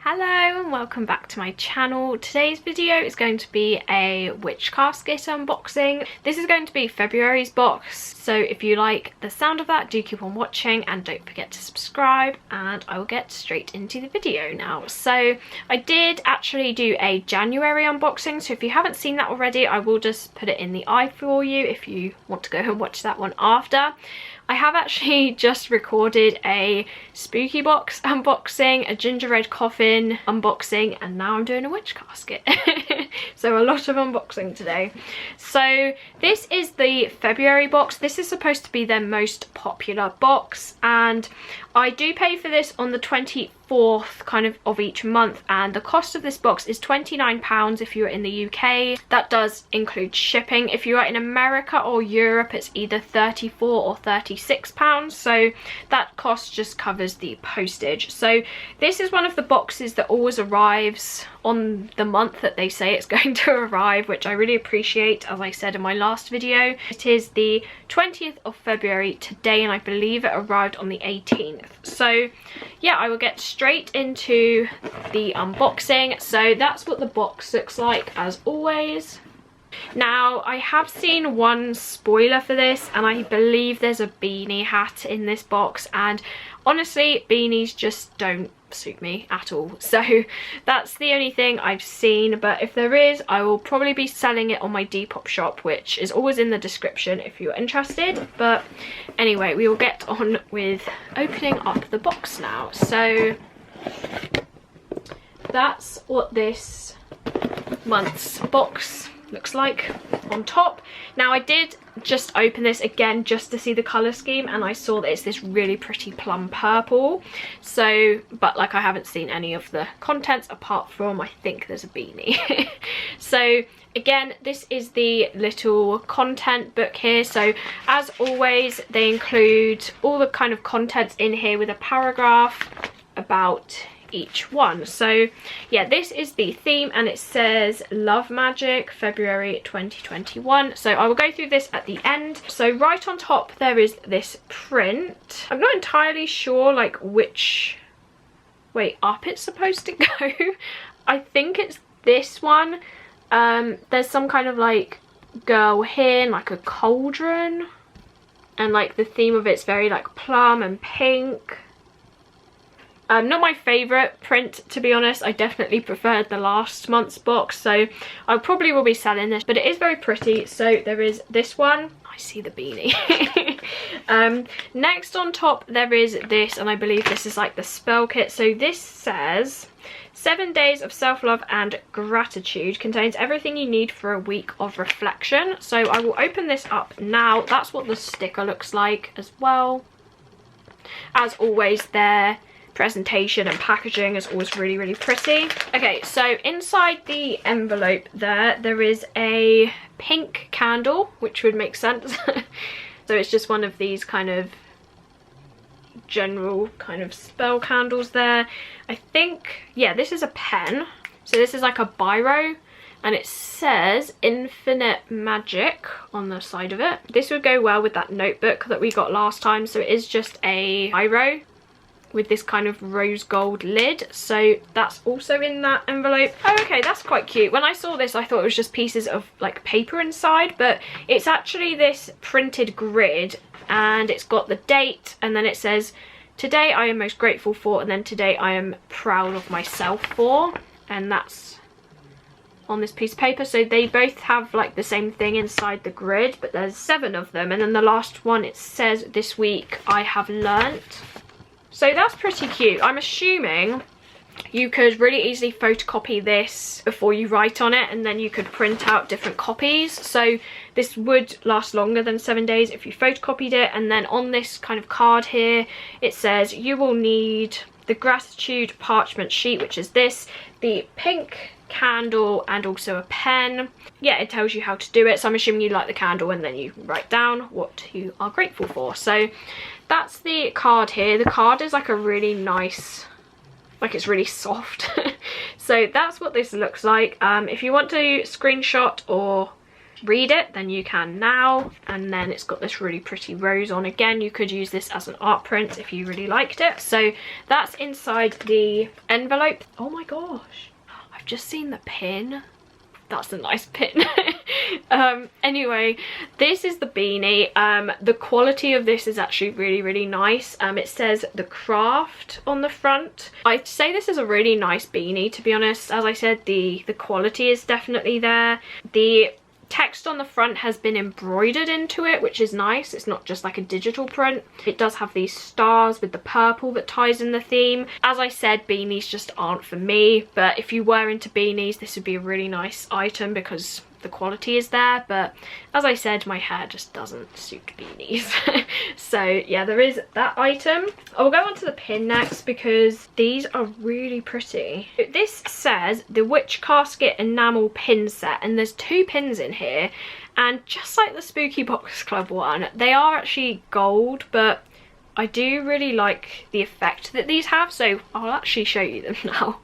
Hello and welcome back to my channel. Today's video is going to be a witch casket unboxing. This is going to be February's box, so if you like the sound of that, do keep on watching and don't forget to subscribe, and I will get straight into the video now. So I did actually do a January unboxing, so if you haven't seen that already, I will just put it in the eye for you if you want to go and watch that one after. I have actually just recorded a spooky box unboxing, a gingerbread coffin unboxing, and now I'm doing a witch casket. So a lot of unboxing today. So this is the February box. This is supposed to be their most popular box, and I do pay for this on the 24th kind of each month, and the cost of this box is £29 if you're in the UK. That does include shipping. If you are in America or Europe, it's either £34 or £36, so that cost just covers the postage. So this is one of the boxes that always arrives on the month that they say it's going to arrive, which I really appreciate, as I said in my last video. It is the 20th of February today, and I believe it arrived on the 18th. So yeah, I will get straight into the unboxing. So that's what the box looks like as always. Now, I have seen one spoiler for this, and I believe there's a beanie hat in this box, and honestly, beanies just don't suit me at all. So that's the only thing I've seen, but if there is, I will probably be selling it on my Depop shop, which is always in the description if you're interested. But anyway, we will get on with opening up the box now. So that's what this month's box looks like on top. Now, I did just open this again just to see the color scheme, and I saw that it's this really pretty plum purple. So, but like, I haven't seen any of the contents apart from, I think there's a beanie. So again, this is the little content book here. So as always, they include all the kind of contents in here with a paragraph about each one. So yeah, this is the theme, and it says Love Magick February 2021. So I will go through this at the end. So right on top there is this print. I'm not entirely sure like which way up it's supposed to go. I think it's this one. There's some kind of like girl here in like a cauldron, and like the theme of it's very like plum and pink. Not my favourite print, to be honest. I definitely preferred the last month's box, so I probably will be selling this, but it is very pretty. So there is this one. I see the beanie. Next on top there is this, and I believe this is like the spell kit. So this says 7 days of self-love and gratitude, contains everything you need for a week of reflection. So I will open this up now. That's what the sticker looks like as well. As always, their presentation and packaging is always really, really pretty. Okay, so inside the envelope there is a pink candle, which would make sense. So it's just one of these kind of general kind of spell candles there. I think, yeah, this is a pen. So this is like a biro, and it says Infinite Magic on the side of it. This would go well with that notebook that we got last time. So it is just a biro with this kind of rose gold lid, so that's also in that envelope. Oh, okay, that's quite cute. When I saw this, I thought it was just pieces of like paper inside, but it's actually this printed grid, and it's got the date, and then it says today I am most grateful for, and then today I am proud of myself for, and that's on this piece of paper. So they both have like the same thing inside the grid, but there's 7 of them, and then the last one, it says this week I have learnt. So that's pretty cute. I'm assuming you could really easily photocopy this before you write on it, and then you could print out different copies. So this would last longer than 7 days if you photocopied it. And then on this kind of card here, it says you will need the gratitude parchment sheet, which is this, the pink candle, and also a pen. Yeah, it tells you how to do it. So I'm assuming you light the candle and then you write down what you are grateful for. So that's the card here. The card is like a really nice, like it's really soft. So that's what this looks like. If you want to screenshot or read it, then you can now. And then it's got this really pretty rose on. Again, you could use this as an art print if you really liked it. So that's inside the envelope. Oh my gosh, I've just seen the pin. That's a nice pin. Anyway, this is the beanie. The quality of this is actually really nice. It says the craft on the front. I'd say this is a really nice beanie, to be honest. As I said, the quality is definitely there. The text on the front has been embroidered into it, which is nice. It's not just like a digital print. It does have these stars with the purple that ties in the theme. As I said, beanies just aren't for me, but if you were into beanies, this would be a really nice item because the quality is there. But as I said, my hair just doesn't suit beanies. So yeah, there is that item. I'll go on to the pin next because these are really pretty. This says the Witch Casket enamel pin set, and there's 2 pins in here, and just like the Spooky Box Club one, they are actually gold, but I do really like the effect that these have, so I'll actually show you them now.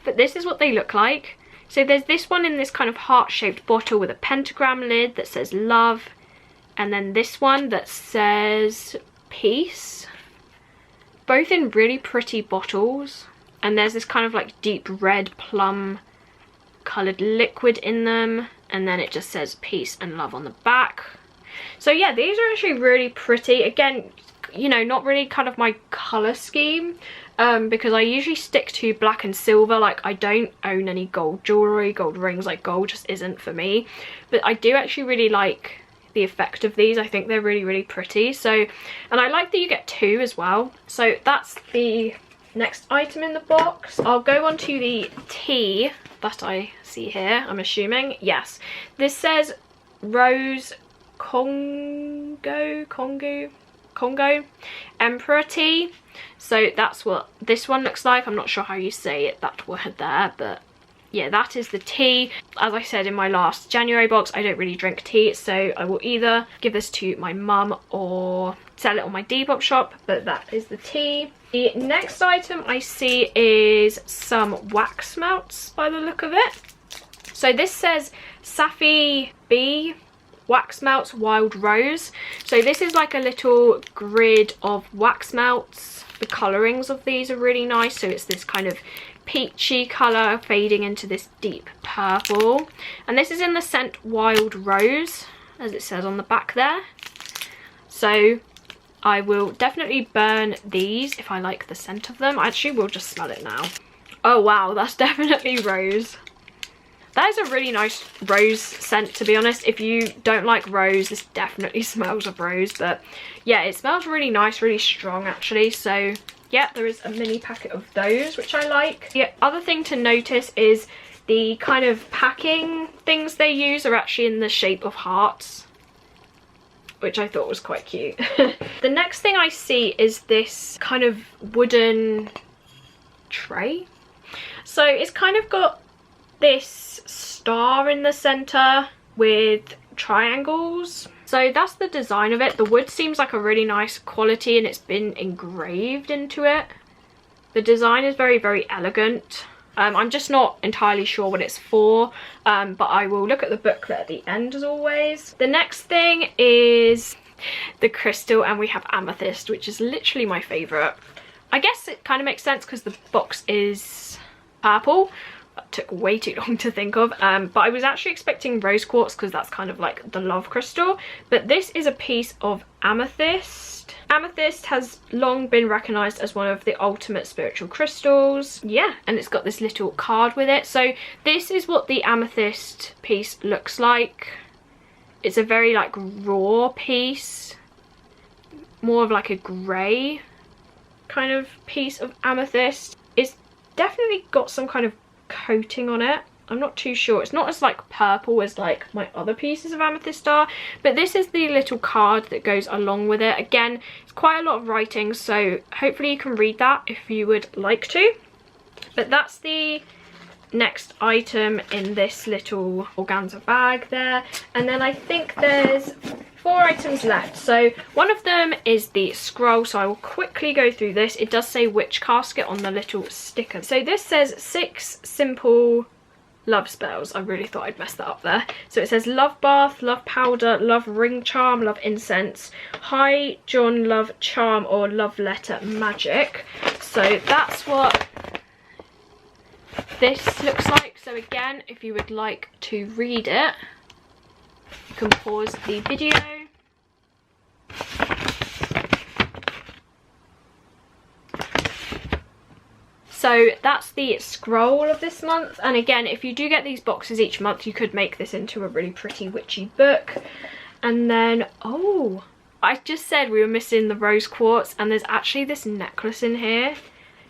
But this is what they look like. So there's this one in this kind of heart-shaped bottle with a pentagram lid that says love, and then this one that says peace. Both in really pretty bottles, and there's this kind of like deep red plum coloured liquid in them, and then it just says peace and love on the back. So yeah, these are actually really pretty. Again, you know, not really kind of my colour scheme, because I usually stick to black and silver. Like, I don't own any gold jewellery, gold rings, like gold just isn't for me. But I do actually really like the effect of these. I think they're really pretty. So, and I like that you get 2 as well. So that's the next item in the box. I'll go on to the tea that I see here, I'm assuming. Yes, this says Rose Congo Emperor tea. So that's what this one looks like. I'm not sure how you say it, that word there, but yeah, that is the tea. As I said in my last January box, I don't really drink tea, so I will either give this to my mum or sell it on my Depop shop, but that is the tea. The next item I see is some wax melts by the look of it. So this says Safi B wax melts wild rose. So this is like a little grid of wax melts. The colorings of these are really nice. So it's this kind of peachy color fading into this deep purple, and this is in the scent wild rose, as it says on the back there. So I will definitely burn these if I like the scent of them. I actually will just smell it now. Oh wow, that's definitely rose. That is a really nice rose scent, to be honest. If you don't like rose, this definitely smells of rose. But yeah, it smells really nice, really strong actually. So yeah, there is a mini packet of those, which I like. The other thing to notice is the kind of packing things they use are actually in the shape of hearts, which I thought was quite cute. The next thing I see is this kind of wooden tray. So it's kind of got this star in the center with triangles. So that's the design of it. The wood seems like a really nice quality, and it's been engraved into it. The design is very elegant. I'm just not entirely sure what it's for, but I will look at the booklet at the end as always. The next thing is the crystal, and we have amethyst, which is literally my favorite. I guess it kind of makes sense because the box is purple. That took way too long to think of, but I was actually expecting rose quartz because that's kind of like the love crystal, but this is a piece of amethyst. Amethyst has long been recognized as one of the ultimate spiritual crystals. Yeah, and it's got this little card with it. So this is what the amethyst piece looks like. It's a very like raw piece, more of like a grey kind of piece of amethyst. It's definitely got some kind of coating on it. I'm not too sure. It's not as like purple as like my other pieces of amethyst are, but this is the little card that goes along with it. Again, it's quite a lot of writing, so hopefully you can read that if you would like to. But that's the next item in this little organza bag there, and then I think there's 4 items left. So one of them is the scroll, so I will quickly go through this. It does say Witch Casket on the little sticker. So this says 6 simple Love spells. I really thought I'd mess that up there. So it says love bath, love powder, love ring charm, love incense, hi John love charm, or love letter magic. So that's what this looks like. So again, if you would like to read it, you can pause the video. So that's the scroll of this month, and again, if you do get these boxes each month, you could make this into a really pretty witchy book. And then, oh, I just said we were missing the rose quartz, and there's actually this necklace in here.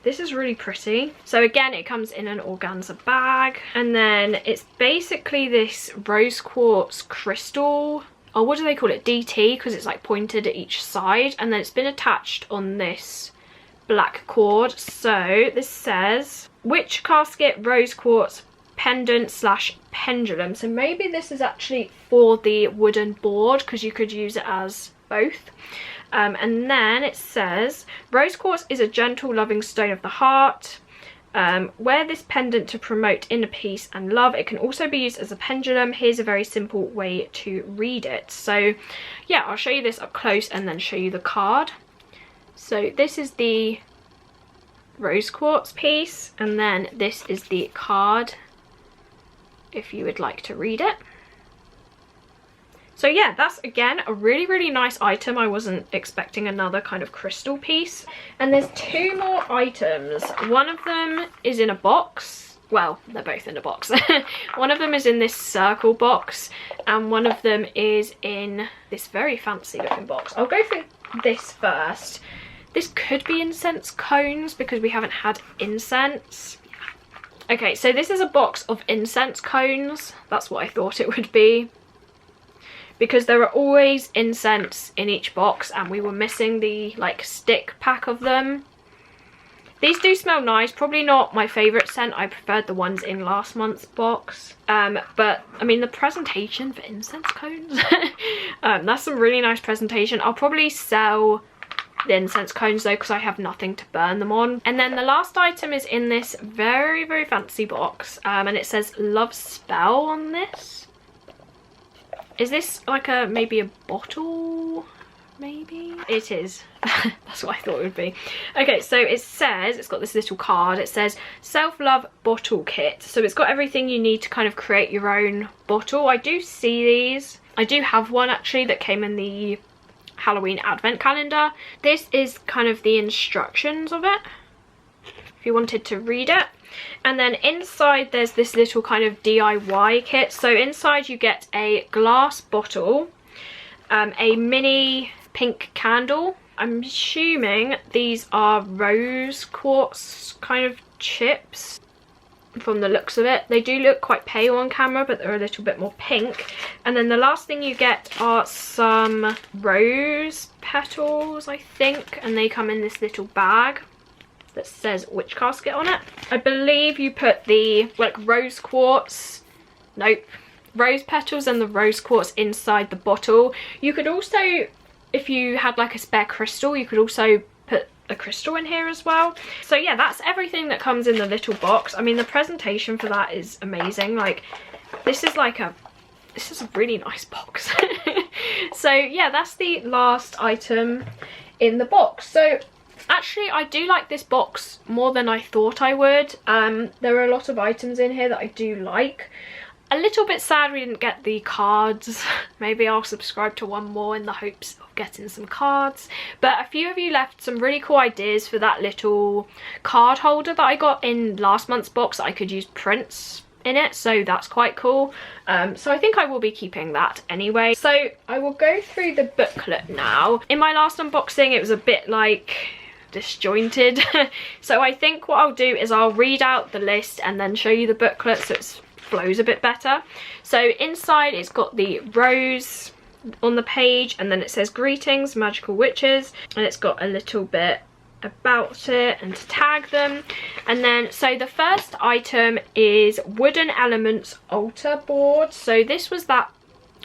This is really pretty. So again, it comes in an organza bag, and then it's basically this rose quartz crystal, or what do they call it, DT, because it's like pointed at each side, and then it's been attached on this black cord. So this says witch casket rose quartz pendant slash pendulum. So maybe this is actually for the wooden board, because you could use it as both. And then it says rose quartz is a gentle loving stone of the heart. Wear this pendant to promote inner peace and love. It can also be used as a pendulum. Here's a very simple way to read it. So yeah, I'll show you this up close and then show you the card. So this is the rose quartz piece, and then this is the card if you would like to read it. So yeah, that's again a really, really nice item. I wasn't expecting another kind of crystal piece. And there's two more items. One of them is in a box. Well, they're both in a box. One of them is in this circle box, and one of them is in this very fancy looking box. I'll go through this first. This could be incense cones because we haven't had incense. Okay, so this is a box of incense cones. That's what I thought it would be, because there are always incense in each box, and we were missing the like stick pack of them. These do smell nice. Probably not my favourite scent. I preferred the ones in last month's box. But I mean, the presentation for incense cones, that's some really nice presentation. I'll probably sell the incense cones though, because I have nothing to burn them on. And then the last item is in this very, very fancy box, and it says love spell on this. Is this like a maybe a bottle? Maybe it is. That's what I thought it would be. Okay, so it says, it's got this little card. It says self-love bottle kit. So it's got everything you need to kind of create your own bottle. I do see these. I do have one actually that came in the Halloween advent calendar. This is kind of the instructions of it, if you wanted to read it. And then inside there's this little kind of DIY kit. So inside you get a glass bottle, a mini pink candle. I'm assuming these are rose quartz kind of chips from the looks of it. They do look quite pale on camera, but they're a little bit more pink. And then the last thing you get are some rose petals, I think, and they come in this little bag that says witch casket on it. I believe you put the like rose quartz, nope, rose petals and the rose quartz inside the bottle. You could also, if you had like a spare crystal, you could also put a crystal in here as well. So yeah, that's everything that comes in the little box. I mean, the presentation for that is amazing. Like, this is a really nice box. So yeah, that's the last item in the box. So actually, I do like this box more than I thought I would. There are a lot of items in here that I do like. A little bit sad we didn't get the cards. Maybe I'll subscribe to one more in the hopes of getting some cards. But a few of you left some really cool ideas for that little card holder that I got in last month's box that I could use prints in it, so that's quite cool. So I think I will be keeping that anyway. So I will go through the booklet now. In my last unboxing it was a bit like disjointed, so I think what I'll do is I'll read out the list and then show you the booklet so it flows a bit better. So inside it's got the rose on the page, and then it says greetings magical witches, and it's got a little bit about it and to tag them. And then so the first item is wooden elements altar board. So this was that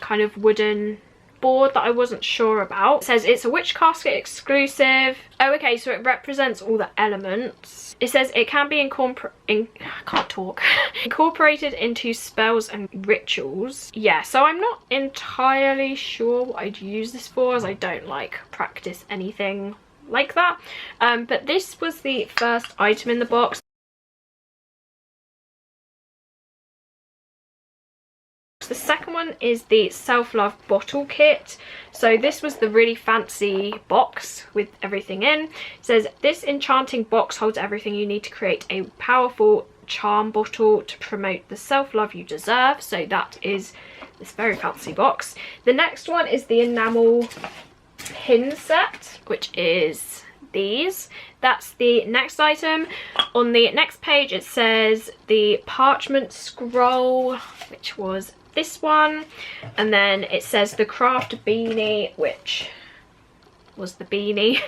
kind of wooden board that I wasn't sure about. It says it's a witch casket exclusive. Oh, okay, so it represents all the elements. It says it can be incorporated into spells and rituals. Yeah, so I'm not entirely sure what I'd use this for, as I don't like practice anything like that. But this was the first item in the box. The second one is the self-love bottle kit. So this was the really fancy box with everything in. It says this enchanting box holds everything you need to create a powerful charm bottle to promote the self-love you deserve. So that is this very fancy box. The next one is the enamel pin set, which is these. That's the next item. On the next page it says the parchment scroll, which was this one, and then it says the craft beanie, which was the beanie.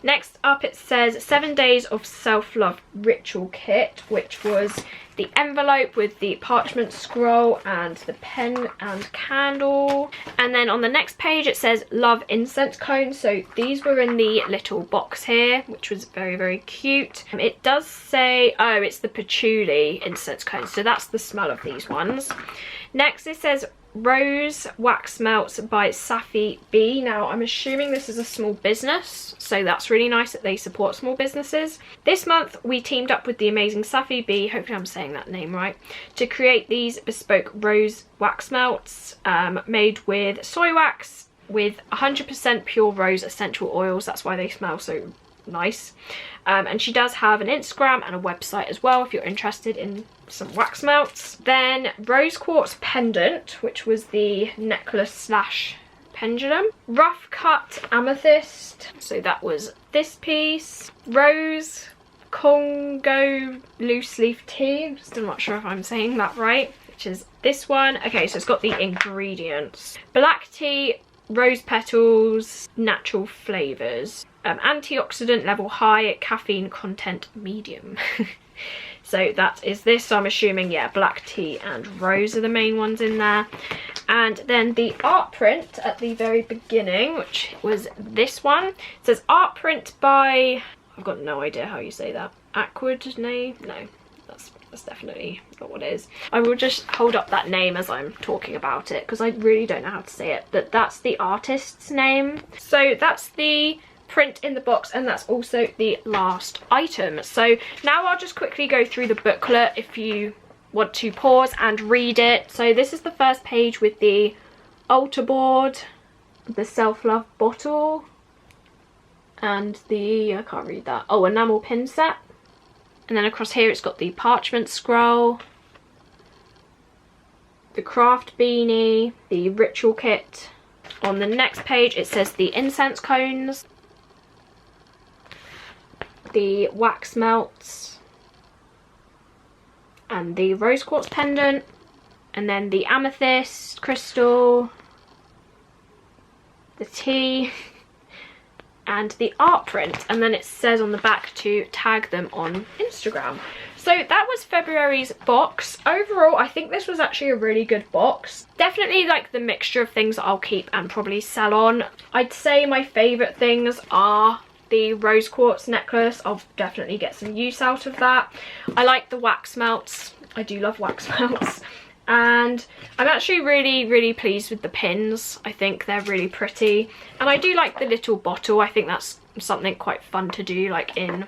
Next up it says 7 days of self-love ritual kit, which was the envelope with the parchment scroll and the pen and candle. And then on the next page it says love incense cones. So these were in the little box here, which was very, very cute. It does say, oh, it's the patchouli incense cones, so that's the smell of these ones. Next it says Rose Wax Melts by Safi B. Now I'm assuming this is a small business, so that's really nice that they support small businesses. This month we teamed up with the amazing Safi B, hopefully I'm saying that name right, to create these bespoke rose wax melts made with soy wax with 100% pure rose essential oils. That's why they smell so nice. And she does have an Instagram and a website as well if you're interested in some wax melts. Then rose quartz pendant, which was the necklace slash pendulum. Rough cut amethyst, so that was this piece. Rose Congo loose leaf tea, I'm still not sure if I'm saying that right, which is this one. Okay, so it's got the ingredients: black tea, rose petals, natural flavors, antioxidant level high, caffeine content medium. So that is this. So I'm assuming, yeah, black tea and rose are the main ones in there. And then the art print at the very beginning, which was this one. It says art print by, I've got no idea how you say that. Aquadne? No, that's definitely not what it is. I will just hold up that name as I'm talking about it, because I really don't know how to say it, but that's the artist's name. So that's the print in the box, and that's also the last item. So now I'll just quickly go through the booklet if you want to pause and read it. So this is the first page with the altar board, the self-love bottle, and the, I can't read that, oh, enamel pin set. And then across here it's got the parchment scroll, the craft beanie, the ritual kit. On the next page it says the incense cones, the wax melts, and the rose quartz pendant, and then the amethyst crystal, the tea, and the art print. And then it says on the back to tag them on Instagram. So that was February's box. Overall, I think this was actually a really good box. Definitely like the mixture of things that I'll keep and probably sell on. I'd say my favourite things are the rose quartz necklace. I'll definitely get some use out of that. I like the wax melts. I do love wax melts. And I'm actually really pleased with the pins. I think they're really pretty. And I do like the little bottle. I think that's something quite fun to do like in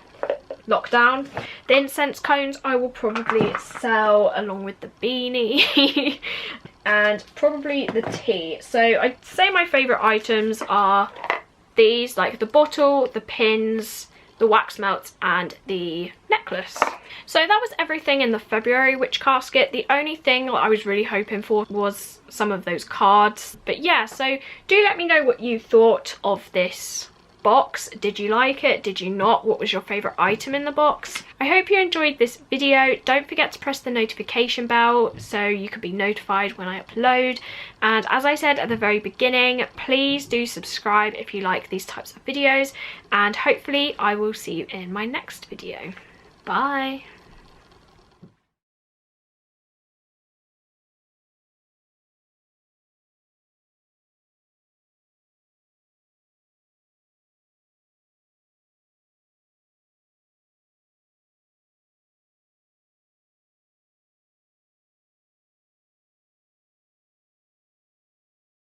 lockdown. The incense cones I will probably sell along with the beanie. And probably the tea. So I'd say my favourite items are these, like the bottle, the pins, the wax melts, and the necklace. So that was everything in the February witch casket. The only thing that I was really hoping for was some of those cards. But yeah, so do let me know what you thought of this box. Did you like it? Did you not? What was your favourite item in the box? I hope you enjoyed this video. Don't forget to press the notification bell so you can be notified when I upload. And as I said at the very beginning, please do subscribe if you like these types of videos. And hopefully I will see you in my next video. Bye.